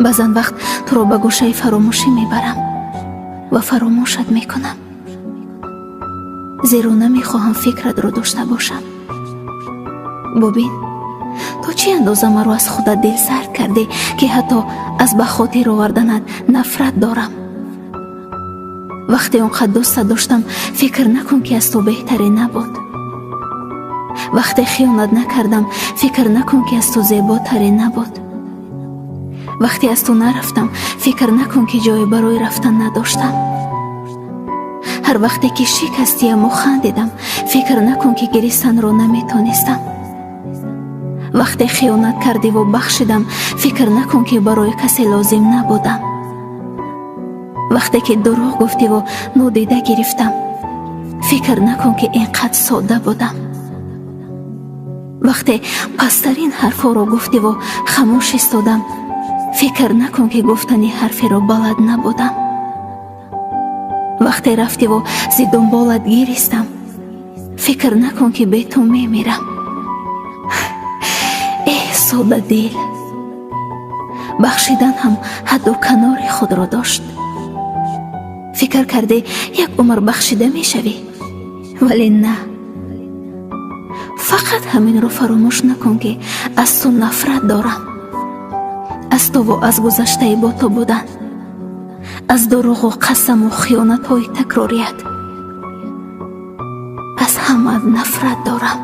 баъзан вақт туро ба гӯшаи фаромӯшӣ мебарам ва фаромӯшат мекунам, зеро намехоҳам фикратро дошта бошам. бубин, то чӣ андоза маро аз худат дилсард кардӣ, ки ҳатто аз ба хотир оварданат нафрат дорам. вақте он қад дӯстат доштам, фикр накун ки аз ту беҳтаре набуд. вақте хиёнат накардам, фикр накун ки аз ту зеботаре набуд. вақте аз ту нарафтам, фикр накун ки ҷое барои рафтан надоштам. ҳар вақте ки шикастиаму хандидам, фикр накун ки гиристанро наметонистам. вақте хиёнат кардиву бахшидам, фикр накун ки барои касе лозим набудам. вақте ки дурӯғ гуфтиву нодида гирифтам, фикр накун ки ин қад содда будам. вақте пасттарин ҳарфҳоро гуфтиву хамӯш истодам, фикр накун ки гуфтани ҳарферо балад набудам. вақте рафтиву зи дунболат гиристам, фикр накун ки бе ту мемирам. содда дил, бахшидан ҳам ҳадду канори худро дошт. фикр кардӣ як умр бахшида мешавӣ, вале на. фақат ҳаминро фаромӯш накун ки аз ту нафрат дорам, аз туву аз гузаштаи бо ту будан, аз дурӯғу қасаму хиёнатҳои такрорият, аз ҳама нафрат дорам.